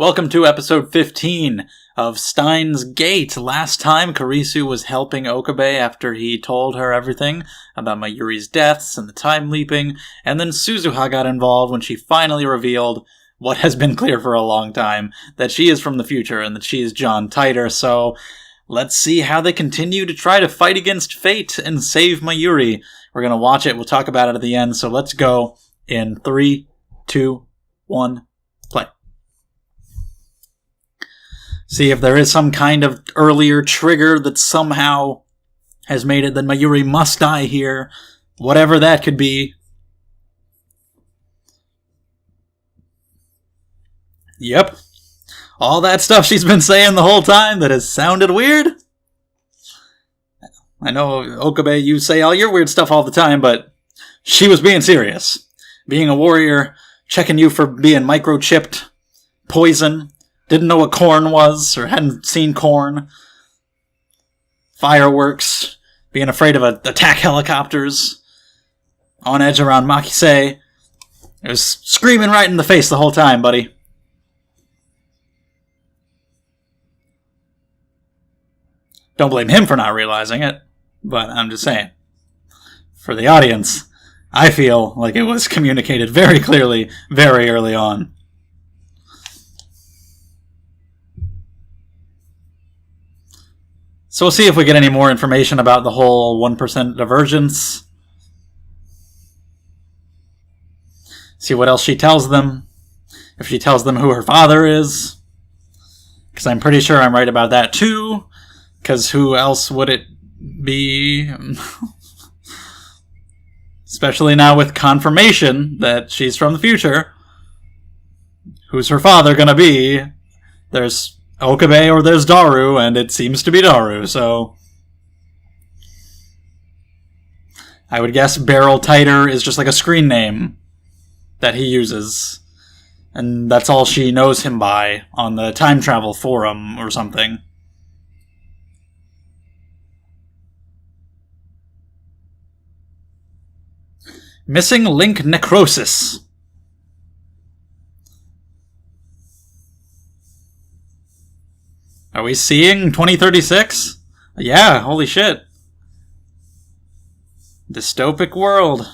Welcome to episode 15 of Steins Gate. Last time, Karisu was helping Okabe after he told her everything about Mayuri's deaths and the time leaping, and then Suzuha got involved when she finally revealed what has been clear for a long time, that she is from the future and that she is John Titor, so let's see how they continue to try to fight against fate and save Mayuri. We're going to watch it, we'll talk about it at the end, so let's go in 3, 2, 1, play. See if there is some kind of earlier trigger that somehow has made it that Mayuri must die here. Whatever that could be. Yep. All that stuff she's been saying the whole time that has sounded weird. I know, Okabe, you say all your weird stuff all the time, but she was being serious. Being a warrior, checking you for being microchipped, poison. Didn't know what corn was, or hadn't seen corn. Fireworks. Being afraid of attack helicopters. On edge around Makise. It was screaming right in the face the whole time, buddy. Don't blame him for not realizing it, but I'm just saying. For the audience, I feel like it was communicated very clearly, very early on. So we'll see if we get any more information about the whole 1% divergence. See what else she tells them. If she tells them who her father is. Because I'm pretty sure I'm right about that too. Because who else would it be? Especially now with confirmation that she's from the future. Who's her father gonna be? There's Okabe or there's Daru, and it seems to be Daru, so I would guess Barrel Titor is just like a screen name that he uses, and that's all she knows him by on the time travel forum or something. Missing link Necrosis. Are we seeing 2036? Yeah, holy shit. Dystopic world.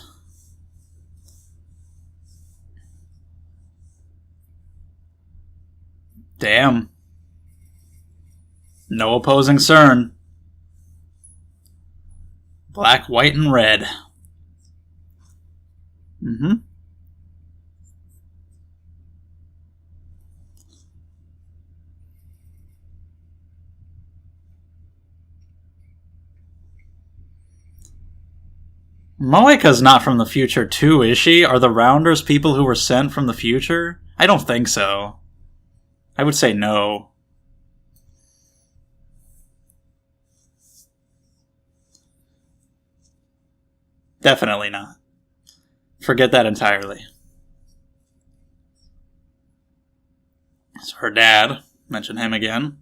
Damn. No opposing CERN. Black, white, and red. Mm-hmm. Moeka's not from the future too, is she? Are the Rounders people who were sent from the future? I don't think so. I would say no. Definitely not. Forget that entirely. So her dad, mention him again.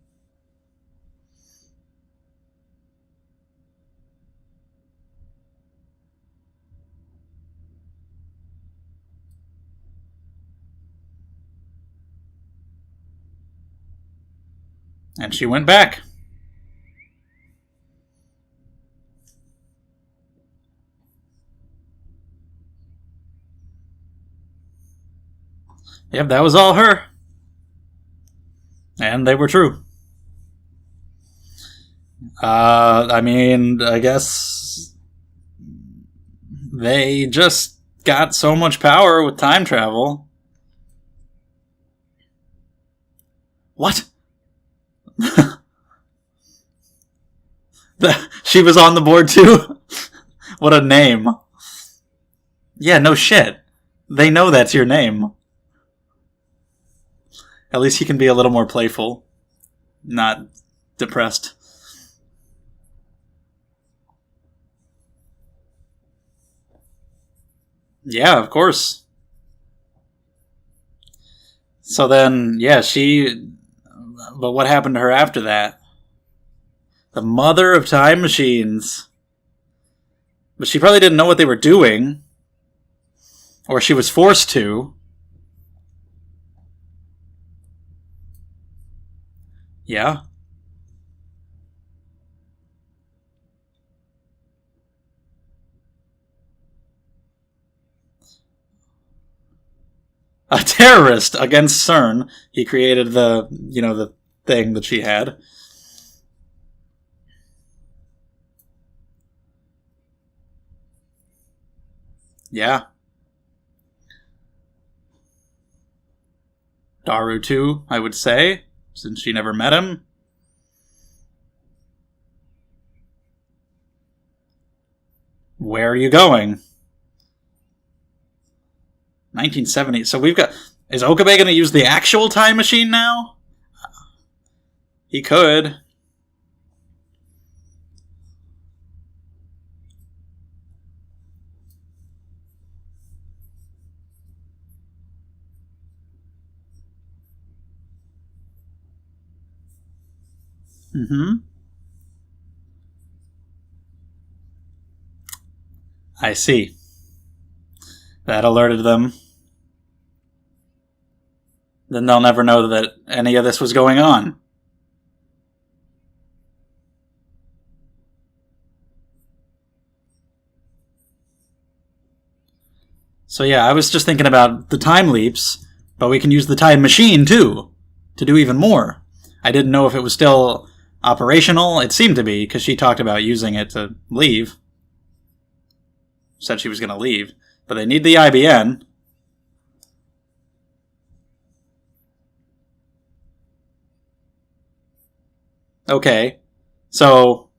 And she went back. Yep, that was all her. And they were true. I mean, I guess they just got so much power with time travel. What? She was on the board too? What a name. Yeah, no shit. They know that's your name. At least he can be a little more playful. Not depressed. Yeah, of course. So then, yeah, but what happened to her after that? The mother of time machines. But she probably didn't know what they were doing. Or she was forced to. Yeah? A terrorist against CERN. He created the thing that she had. Yeah. Daru too, I would say, since she never met him. Where are you going? 1970. So we've got... Is Okabe going to use the actual time machine now? He could. Mm-hmm. I see. That alerted them. Then they'll never know that any of this was going on. So yeah, I was just thinking about the time leaps, but we can use the time machine too, to do even more. I didn't know if it was still operational. It seemed to be, because she talked about using it to leave. Said she was going to leave. But they need the IBN. Okay. So...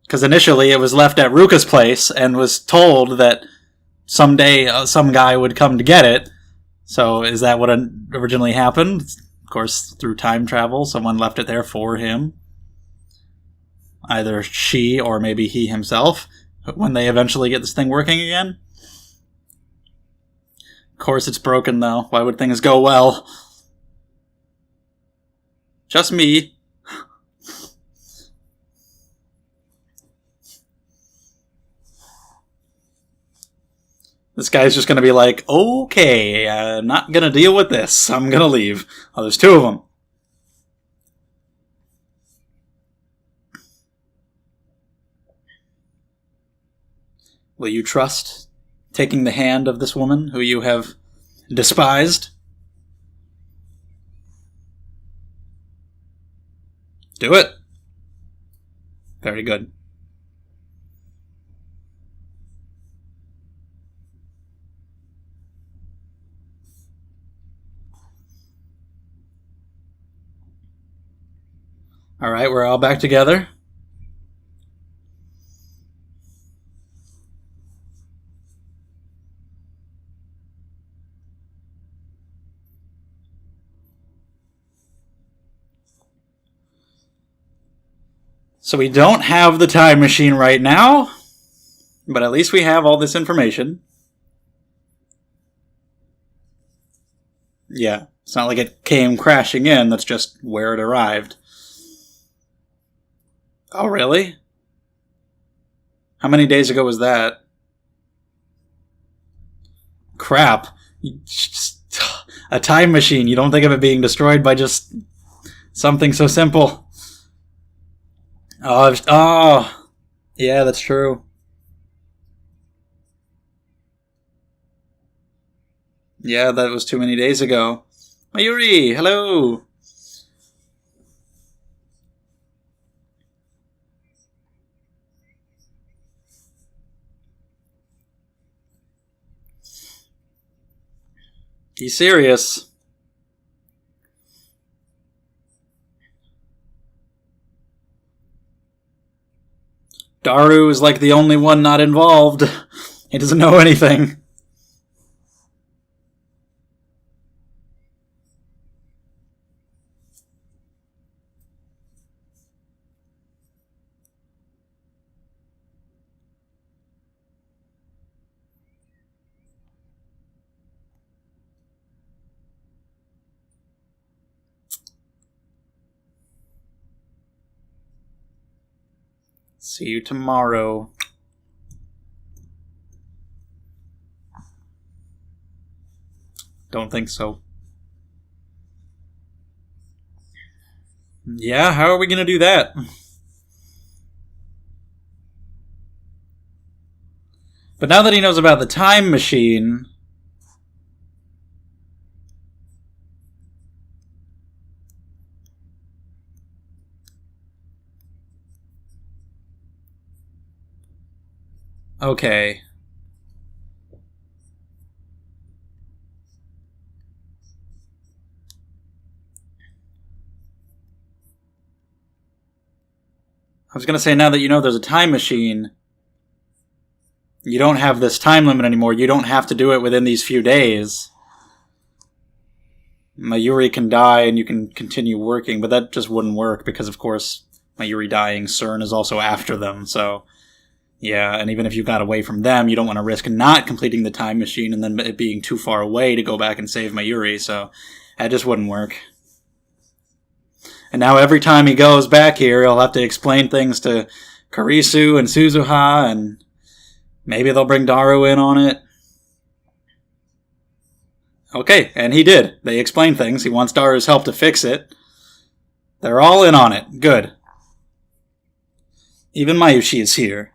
Because initially it was left at Ruka's place and was told that someday some guy would come to get it. So is that what originally happened? Of course, through time travel, someone left it there for him. Either she or maybe he himself, when they eventually get this thing working again. Of course it's broken, though. Why would things go well? Just me. This guy's just going to be like, okay, not going to deal with this. I'm going to leave. Oh, there's two of them. Will you trust taking the hand of this woman who you have despised? Do it. Very good. Alright, we're all back together. So we don't have the time machine right now, but at least we have all this information. Yeah, it's not like it came crashing in, that's just where it arrived. Oh, really? How many days ago was that? Crap. A time machine. You don't think of it being destroyed by just something so simple. Oh. Yeah, that's true. Yeah, that was too many days ago. Mayuri, hello! He's serious. Daru is like the only one not involved. He doesn't know anything. See you tomorrow. Don't think so. Yeah, how are we gonna do that? But now that he knows about the time machine... Okay. I was gonna say, now that you know there's a time machine, you don't have this time limit anymore. You don't have to do it within these few days. Mayuri can die and you can continue working, but that just wouldn't work because, of course, Mayuri dying, CERN is also after them, so... Yeah, and even if you got away from them, you don't want to risk not completing the time machine and then it being too far away to go back and save Mayuri, so that just wouldn't work. And now every time he goes back here, he'll have to explain things to Kurisu and Suzuha, and maybe they'll bring Daru in on it. Okay, and he did. They explained things. He wants Daru's help to fix it. They're all in on it. Good. Even Mayushi is here.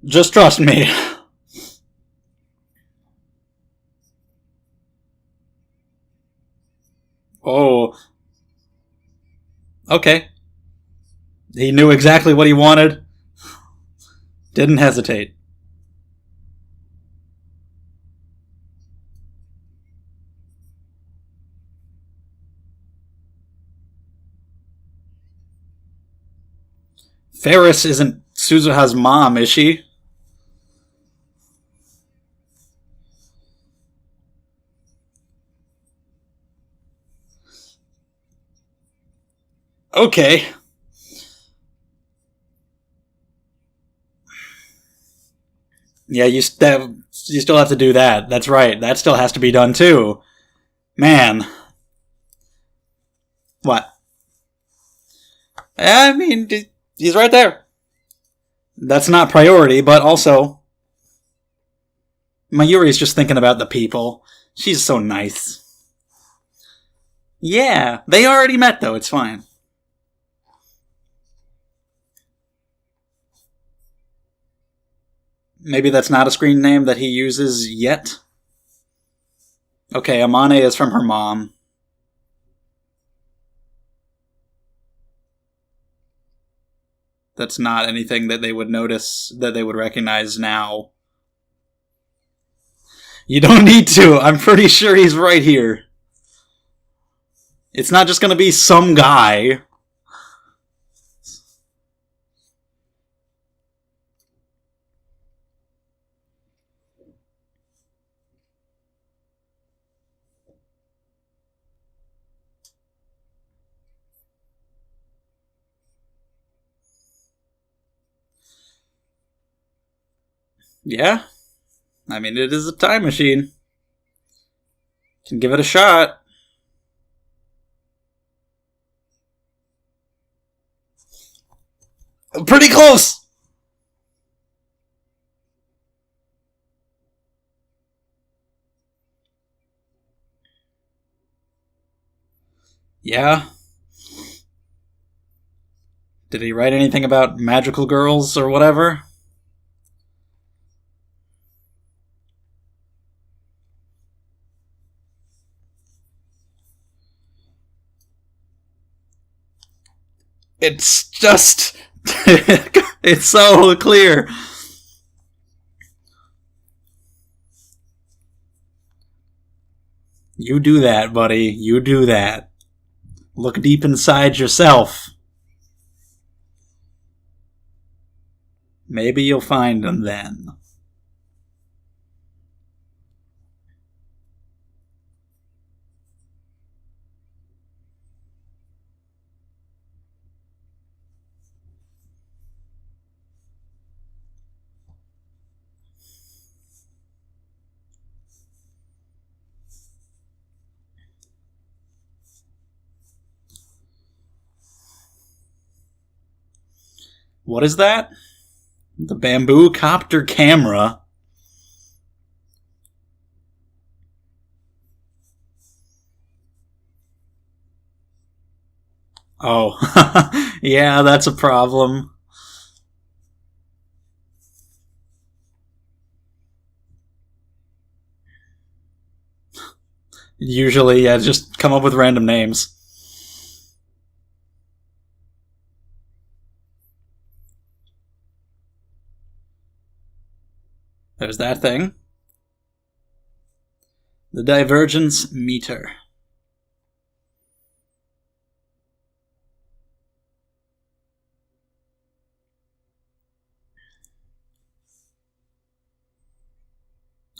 Just trust me. Oh. Okay. He knew exactly what he wanted. Didn't hesitate. Ferris isn't Suzuha's mom, is she? Okay. Yeah, you still have to do that. That's right. That still has to be done too. Man. What? I mean, he's right there. That's not priority, but also... Mayuri's just thinking about the people. She's so nice. Yeah, they already met though, it's fine. Maybe that's not a screen name that he uses yet? Okay, Amane is from her mom. That's not anything that they would notice, that they would recognize now. You don't need to. I'm pretty sure he's right here. It's not just gonna be some guy. Yeah. I mean, it is a time machine. Can give it a shot. Pretty close! Yeah. Did he write anything about magical girls or whatever? It's just... it's so clear. You do that, buddy. You do that. Look deep inside yourself. Maybe you'll find them then. What is that? The bamboo copter camera. Oh, yeah, that's a problem. Usually, yeah, just come up with random names. There's that thing. The divergence meter.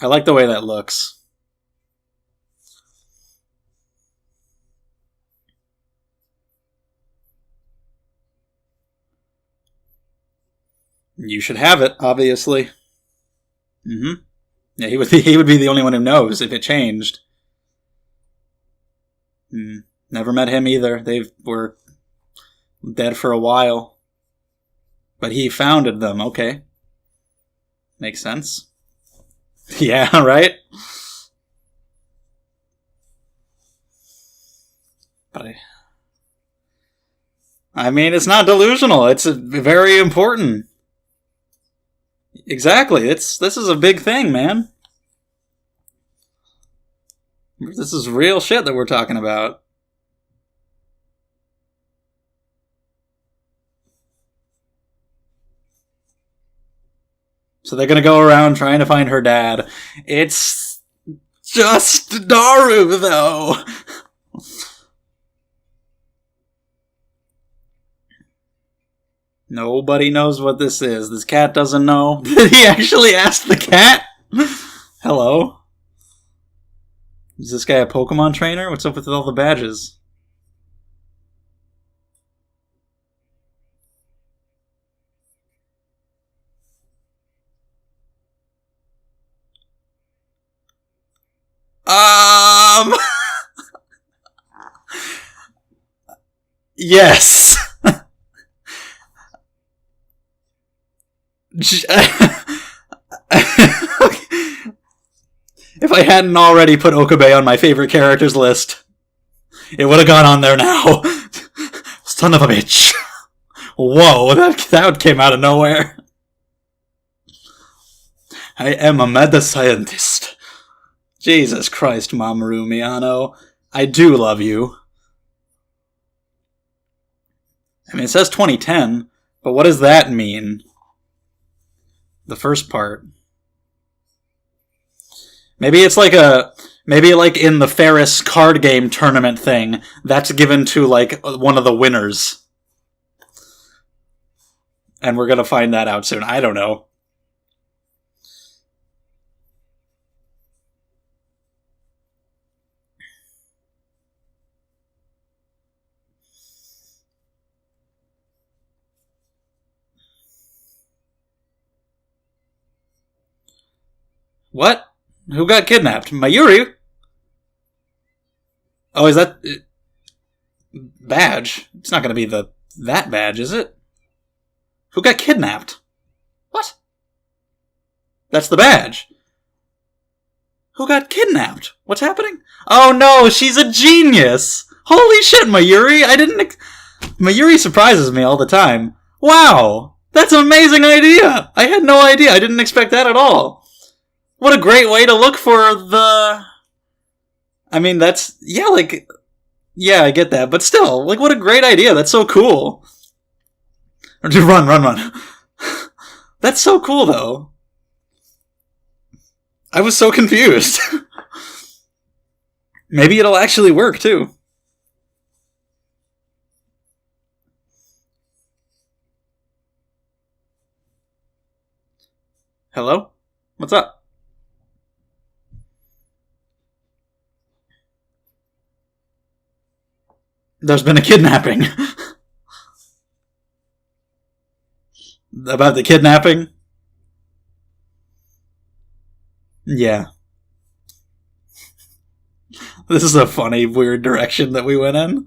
I like the way that looks. You should have it, obviously. Mm-hmm. Yeah, he would be the only one who knows if it changed. Never met him either. They were dead for a while. But he founded them, okay. Makes sense. Yeah, right? But I mean, it's not delusional. It's very important. Exactly. This is a big thing, man. This is real shit that we're talking about. So they're gonna go around trying to find her dad. It's just Daru, though. Nobody knows what this is. This cat doesn't know. Did he actually ask the cat? Hello? Is this guy a Pokemon trainer? What's up with all the badges? Yes. If I hadn't already put Okabe on my favorite characters list, it would have gone on there now. Son of a bitch. Whoa, that came out of nowhere. I am a mad scientist. Jesus Christ, Mamoru Miyano. I do love you. I mean, it says 2010, but what does that mean? The first part. Maybe it's like maybe like in the Ferris card game tournament thing, that's given to like one of the winners. And we're gonna find that out soon. I don't know. What? Who got kidnapped? Mayuri? Oh, is that... badge? It's not going to be that badge, is it? Who got kidnapped? What? That's the badge. Who got kidnapped? What's happening? Oh no, she's a genius! Holy shit, Mayuri! Mayuri surprises me all the time. Wow! That's an amazing idea! I had no idea. I didn't expect that at all. What a great way to look for the... I mean, that's... Yeah, like... Yeah, I get that. But still, like, what a great idea. That's so cool. Run. That's so cool, though. I was so confused. Maybe it'll actually work, too. Hello? What's up? There's been a kidnapping. About the kidnapping? Yeah. This is a funny, weird direction that we went in.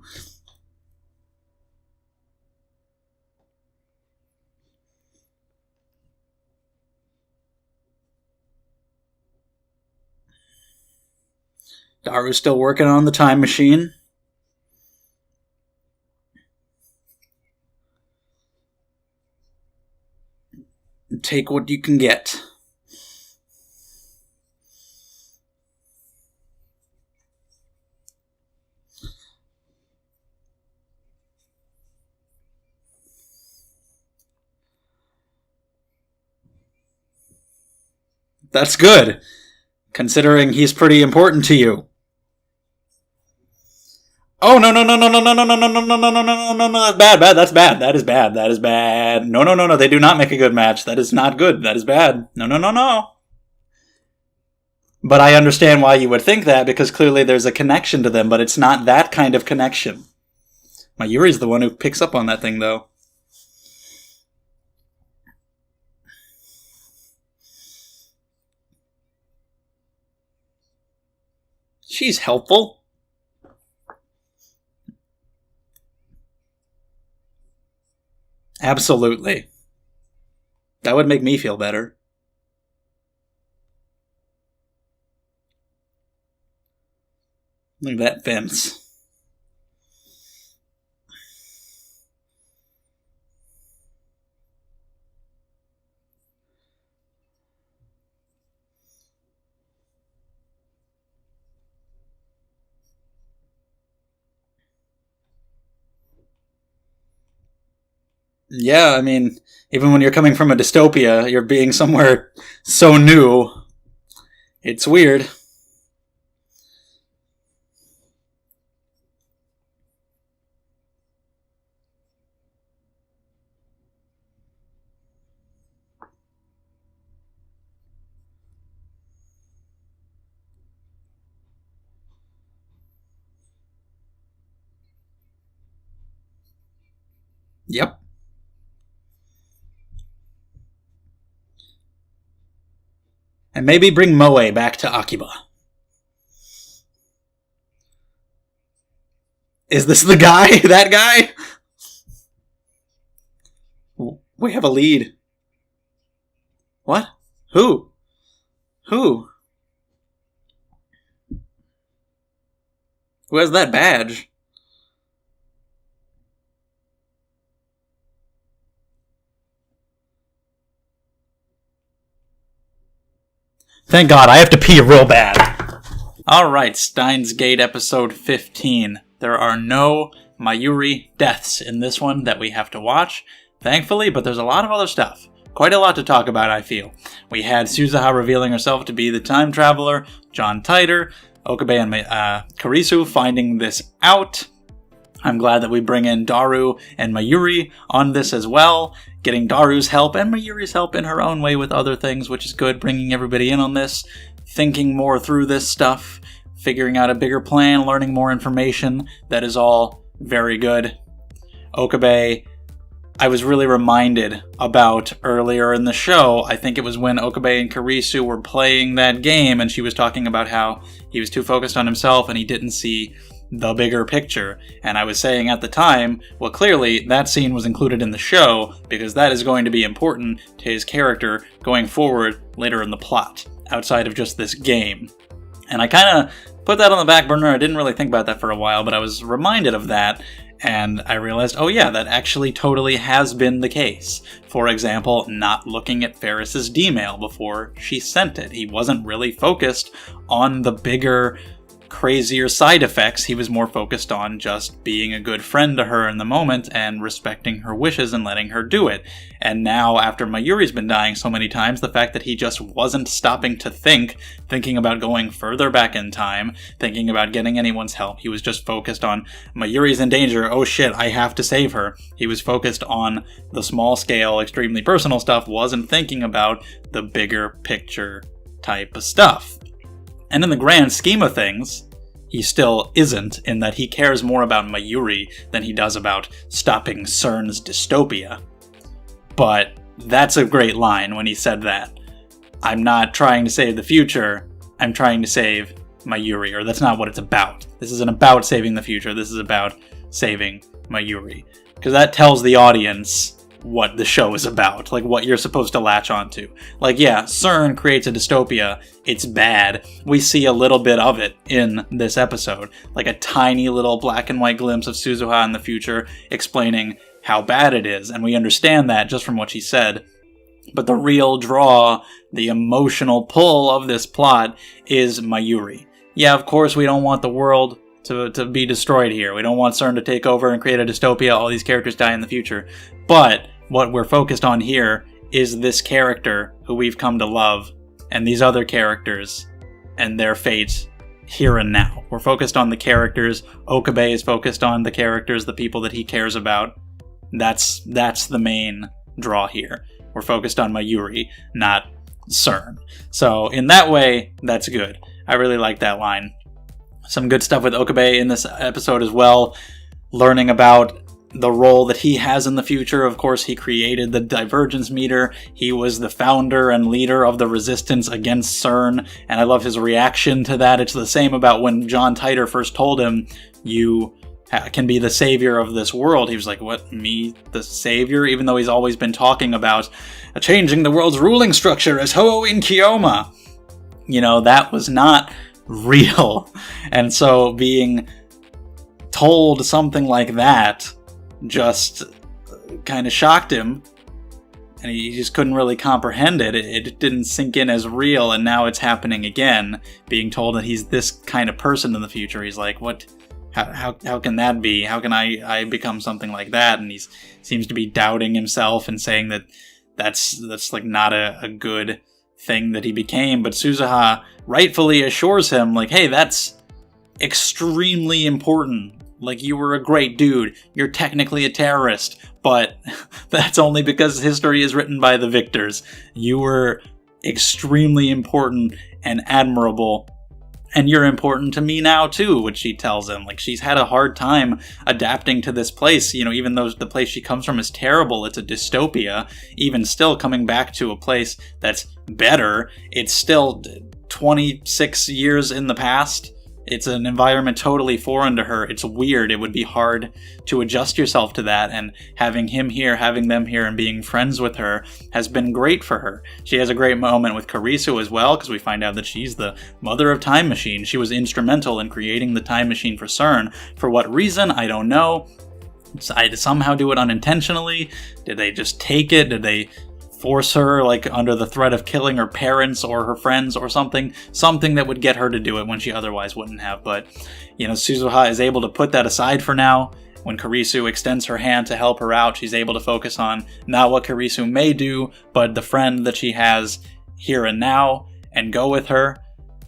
Daru's still working on the time machine. Take what you can get. That's good, considering he's pretty important to you. Oh, no, that's bad, that is bad. No, they do not make a good match. That is not good, that is bad. No. But I understand why you would think that, because clearly there's a connection to them, but it's not that kind of connection. Mayuri's the one who picks up on that thing, though. She's helpful. Absolutely. That would make me feel better. Look at that fence. Yeah, I mean, even when you're coming from a dystopia, you're being somewhere so new. It's weird. Yep. And maybe bring Moe back to Akiba. Is this the guy? That guy? We have a lead. What? Who? Who has that badge? Thank God, I have to pee real bad. Alright, Steins Gate episode 15. There are no Mayuri deaths in this one that we have to watch, thankfully, but there's a lot of other stuff. Quite a lot to talk about, I feel. We had Suzuha revealing herself to be the time traveler, John Titor, Okabe and Kurisu finding this out. I'm glad that we bring in Daru and Mayuri on this as well, getting Daru's help and Mayuri's help in her own way with other things, which is good, bringing everybody in on this, thinking more through this stuff, figuring out a bigger plan, learning more information. That is all very good. Okabe, I was really reminded about earlier in the show. I think it was when Okabe and Kurisu were playing that game, and she was talking about how he was too focused on himself and he didn't see the bigger picture. And I was saying at the time, well, clearly that scene was included in the show because that is going to be important to his character going forward later in the plot, outside of just this game. And I kind of put that on the back burner. I didn't really think about that for a while, but I was reminded of that, and I realized, oh yeah, that actually totally has been the case. For example, not looking at Ferris's D-mail before she sent it. He wasn't really focused on the bigger, crazier side effects. He was more focused on just being a good friend to her in the moment and respecting her wishes and letting her do it. And now, after Mayuri's been dying so many times, the fact that he just wasn't stopping to thinking about going further back in time, thinking about getting anyone's help. He was just focused on Mayuri's in danger. Oh shit, I have to save her. He was focused on the small scale, extremely personal stuff, wasn't thinking about the bigger picture type of stuff. And in the grand scheme of things, he still isn't, in that he cares more about Mayuri than he does about stopping CERN's dystopia. But that's a great line when he said that. I'm not trying to save the future, I'm trying to save Mayuri, or that's not what it's about. This isn't about saving the future, this is about saving Mayuri. Because that tells the audience what the show is about, like what you're supposed to latch onto. Like, yeah, CERN creates a dystopia. It's bad. We see a little bit of it in this episode, like a tiny little black and white glimpse of Suzuha in the future explaining how bad it is, and we understand that just from what she said. But the real draw, the emotional pull of this plot is Mayuri. Yeah, of course we don't want the world to be destroyed here. We don't want CERN to take over and create a dystopia, all these characters die in the future. But what we're focused on here is this character who we've come to love, and these other characters, and their fate here and now. We're focused on the characters. Okabe is focused on the characters, the people that he cares about. That's the main draw here. We're focused on Mayuri, not CERN. So in that way, that's good. I really like that line. Some good stuff with Okabe in this episode as well. Learning about the role that he has in the future. Of course, he created the divergence meter. He was the founder and leader of the resistance against CERN. And I love his reaction to that. It's the same about when John Titor first told him, you can be the savior of this world. He was like, what, me, the savior? Even though he's always been talking about changing the world's ruling structure as Ho in Kiyoma. You know, that was not real. And so being told something like that just kind of shocked him, and he just couldn't really comprehend it. It didn't sink in as real, and now it's happening again, being told that he's this kind of person in the future. He's like, what? How can that be? How can I become something like that? And he seems to be doubting himself and saying that that's like not a good thing that he became. But Suzuha rightfully assures him, like, hey, that's extremely important. Like, you were a great dude. You're technically a terrorist, but that's only because history is written by the victors. You were extremely important and admirable, and you're important to me now too, which she tells him. Like, she's had a hard time adapting to this place, you know, even though the place she comes from is terrible, it's a dystopia, even still coming back to a place that's better, it's still 26 years in the past. It's an environment totally foreign to her. It's weird. It would be hard to adjust yourself to that, and having him here, having them here, and being friends with her has been great for her. She has a great moment with Karisu as well, because we find out that she's the mother of time machine. She was instrumental in creating the time machine for CERN. For what reason? I don't know. I somehow do it unintentionally. Did they just take it? Did they force her, like, under the threat of killing her parents or her friends or something that would get her to do it when she otherwise wouldn't have? But, you know, Suzuha is able to put that aside for now. When Karisu extends her hand to help her out, she's able to focus on not what Karisu may do, but the friend that she has here and now, and go with her.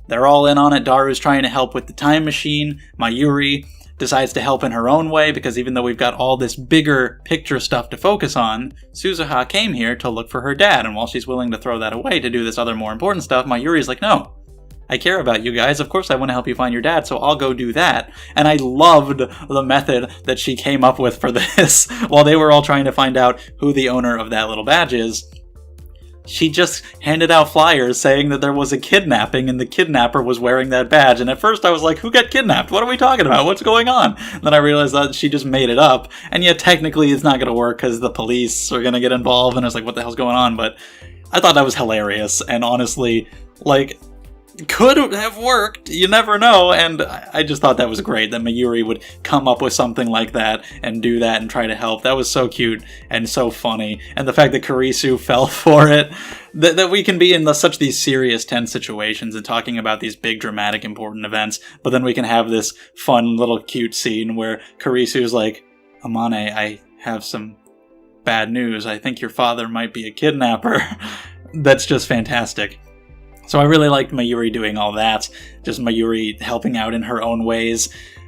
They're all in on it. Daru's trying to help with the time machine. Mayuri decides to help in her own way, because even though we've got all this bigger picture stuff to focus on, Suzuha came here to look for her dad, and while she's willing to throw that away to do this other more important stuff, Mayuri's like, no, I care about you guys, of course I want to help you find your dad, so I'll go do that. And I loved the method that she came up with for this. While they were all trying to find out who the owner of that little badge is, she just handed out flyers saying that there was a kidnapping and the kidnapper was wearing that badge. And at first I was like, who got kidnapped? What are we talking about? What's going on? Then I realized that she just made it up. And yet technically it's not going to work because the police are going to get involved. And I was like, what the hell's going on? But I thought that was hilarious. And honestly, like, could have worked. You never know. And I just thought that was great that Mayuri would come up with something like that and do that and try to help. That was so cute and so funny. And the fact that Karisu fell for it, that we can be in such these serious, tense situations and talking about these big, dramatic, important events, but then we can have this fun little cute scene where Karisu's like, Amane, I have some bad news. I think your father might be a kidnapper. That's just fantastic. So I really liked Mayuri doing all that, just Mayuri helping out in her own ways,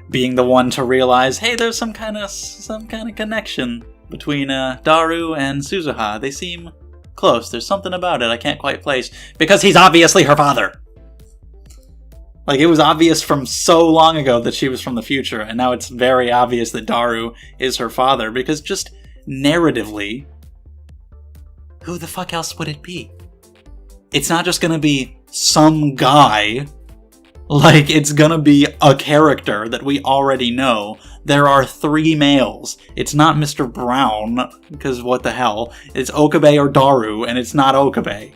being the one to realize, hey, there's some kind of connection between Daru and Suzuha. They seem close. There's something about it I can't quite place, because he's obviously her father. Like, it was obvious from so long ago that she was from the future, and now it's very obvious that Daru is her father, because just narratively, who the fuck else would it be? It's not just going to be some guy Like, it's gonna be a character that we already know. There are 3 males. It's not Mr. Brown, because what the hell? It's Okabe or Daru, and it's not Okabe.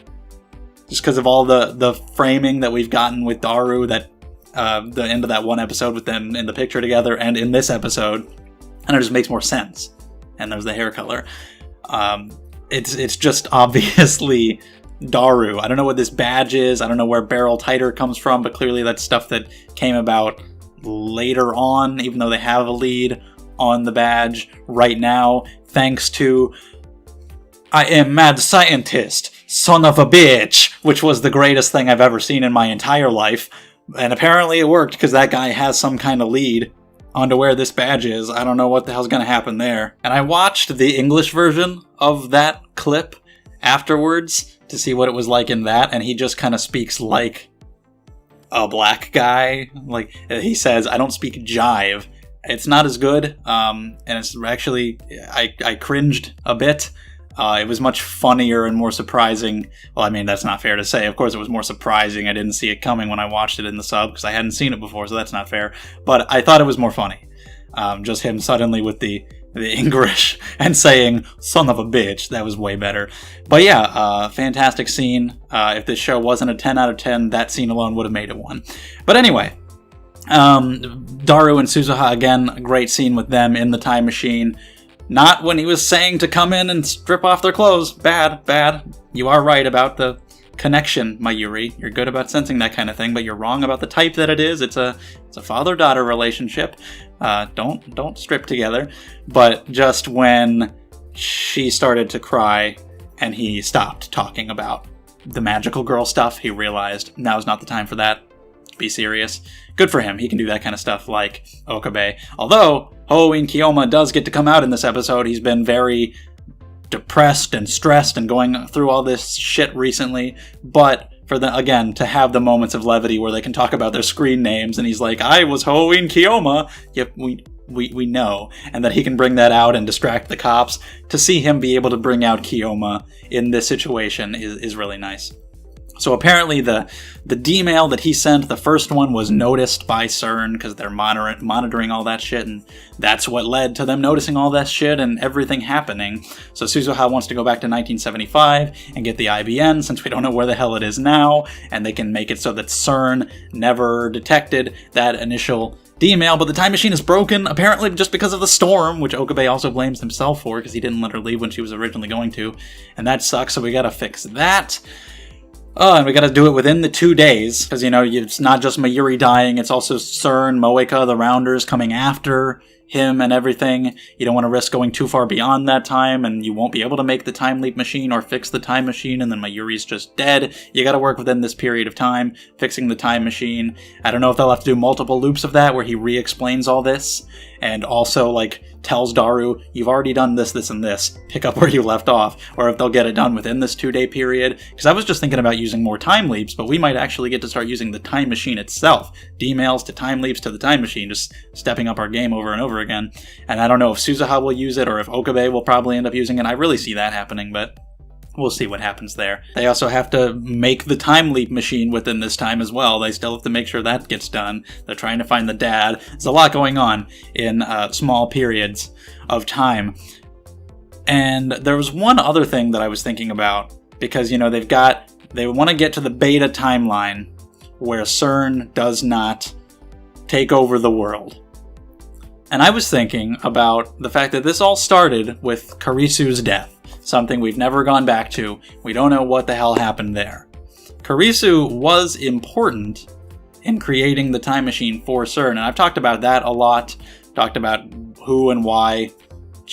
Just because of all the framing that we've gotten with Daru, that the end of that one episode with them in the picture together, and in this episode, and it just makes more sense. And there's the hair color. It's just obviously Daru. I don't know what this badge is. I don't know where Barrel Titer comes from, but clearly that's stuff that came about later on, even though they have a lead on the badge right now, thanks to I am mad scientist, son of a bitch, which was the greatest thing I've ever seen in my entire life. And apparently it worked, because that guy has some kind of lead onto where this badge is. I don't know what the hell's going to happen there. And I watched the English version of that clip afterwards to see what it was like in that, and he just kind of speaks like a black guy. Like, he says, I don't speak jive. It's not as good, and it's actually, I cringed a bit. It was much funnier and more surprising. Well, I mean, that's not fair to say. Of course, it was more surprising. I didn't see it coming when I watched it in the sub, because I hadn't seen it before, so that's not fair. But I thought it was more funny. Just him suddenly with the English and saying, son of a bitch. That was way better. But yeah, fantastic scene. If this show wasn't a 10 out of 10, that scene alone would have made it 1. But anyway, Daru and Suzuha, again, a great scene with them in the time machine. Not when he was saying to come in and strip off their clothes. Bad. You are right about the connection, Mayuri. You're good about sensing that kind of thing, but you're wrong about the type that it is. It's a father-daughter relationship. Don't strip together. But just when she started to cry and he stopped talking about the magical girl stuff, he realized now's not the time for that. Be serious. Good for him. He can do that kind of stuff like Okabe. Although Hoenn Kiyoma does get to come out in this episode. He's been very depressed and stressed and going through all this shit recently. But for again, to have the moments of levity where they can talk about their screen names, and he's like, I was Hoenn Kiyoma. Yep, we know. And that he can bring that out and distract the cops. To see him be able to bring out Kiyoma in this situation is really nice. So apparently the D-mail that he sent, the first one, was noticed by CERN because they're monitoring all that shit, and that's what led to them noticing all that shit and everything happening. So Suzuha wants to go back to 1975 and get the IBN, since we don't know where the hell it is now, and they can make it so that CERN never detected that initial D-mail, but the time machine is broken, apparently just because of the storm, which Okabe also blames himself for, because he didn't let her leave when she was originally going to, and that sucks, so we gotta fix that. Oh, and we gotta do it within the 2 days, because, it's not just Mayuri dying, it's also CERN, Moeka, the Rounders coming after him and everything. You don't want to risk going too far beyond that time, and you won't be able to make the time leap machine or fix the time machine, and then Mayuri's just dead. You gotta work within this period of time, fixing the time machine. I don't know if they'll have to do multiple loops of that, where he re-explains all this, and also, tells Daru, you've already done this, this, and this. Pick up where you left off. Or if they'll get it done within this 2-day period. Because I was just thinking about using more time leaps, but we might actually get to start using the time machine itself. D-mails to time leaps to the time machine, just stepping up our game over and over again. And I don't know if Suzuha will use it, or if Okabe will probably end up using it. I really see that happening, but we'll see what happens there. They also have to make the time leap machine within this time as well. They still have to make sure that gets done. They're trying to find the dad. There's a lot going on in small periods of time. And there was one other thing that I was thinking about, because, they want to get to the beta timeline where CERN does not take over the world. And I was thinking about the fact that this all started with Kurisu's death. Something we've never gone back to. We don't know what the hell happened there. Kurisu was important in creating the time machine for CERN, and I've talked about that a lot. Talked about who and why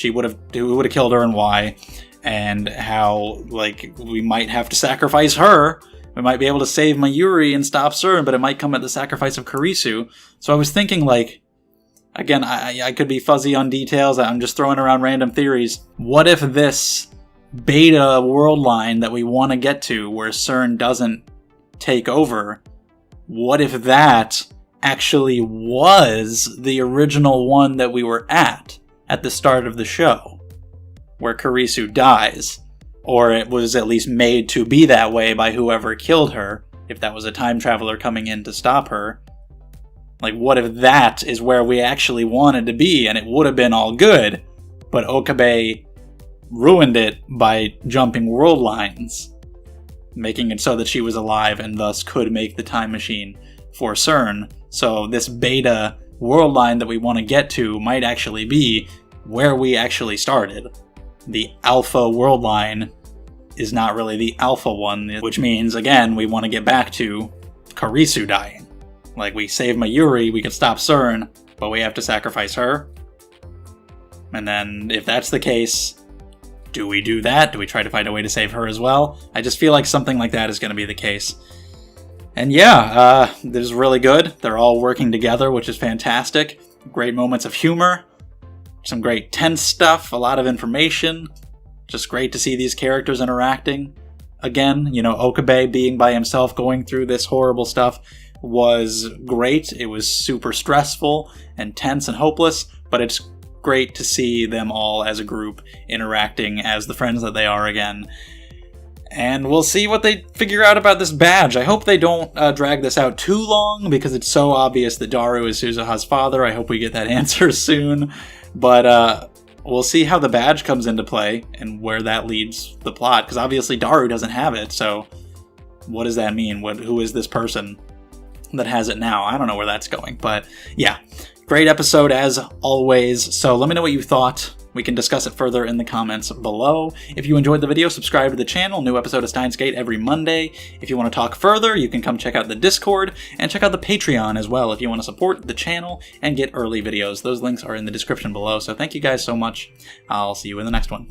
who would have killed her and why, and how, we might have to sacrifice her. We might be able to save Mayuri and stop CERN, but it might come at the sacrifice of Kurisu. So I was thinking, again, I could be fuzzy on details. I'm just throwing around random theories. What if this beta world line that we want to get to, where CERN doesn't take over, what if that actually was the original one that we were at the start of the show, where Kurisu dies? Or it was at least made to be that way by whoever killed her, if that was a time traveler coming in to stop her. Like, what if that is where we actually wanted to be, and it would have been all good, but Okabe ruined it by jumping world lines, making it so that she was alive and thus could make the time machine for CERN. So this beta world line that we want to get to might actually be where we actually started. The alpha world line is not really the alpha one, which means, again, we want to get back to Kurisu dying. Like, we save Mayuri, we could stop CERN, but we have to sacrifice her. And then, if that's the case, do we do that? Do we try to find a way to save her as well? I just feel like something like that is going to be the case. And yeah, this is really good. They're all working together, which is fantastic. Great moments of humor. Some great tense stuff. A lot of information. Just great to see these characters interacting. Again, you know, Okabe being by himself going through this horrible stuff was great. It was super stressful and tense and hopeless, but it's great to see them all as a group interacting as the friends that they are again. And we'll see what they figure out about this badge. I hope they don't drag this out too long, because it's so obvious that Daru is Suzuha's father. I hope we get that answer soon. But we'll see how the badge comes into play and where that leads the plot, because obviously Daru doesn't have it, so what does that mean? Who is this person that has it now? I don't know where that's going, but yeah. Great episode as always, so let me know what you thought. We can discuss it further in the comments below. If you enjoyed the video, subscribe to the channel. New episode of Steins Gate every Monday. If you want to talk further, you can come check out the Discord, and check out the Patreon as well if you want to support the channel and get early videos. Those links are in the description below, so thank you guys so much. I'll see you in the next one.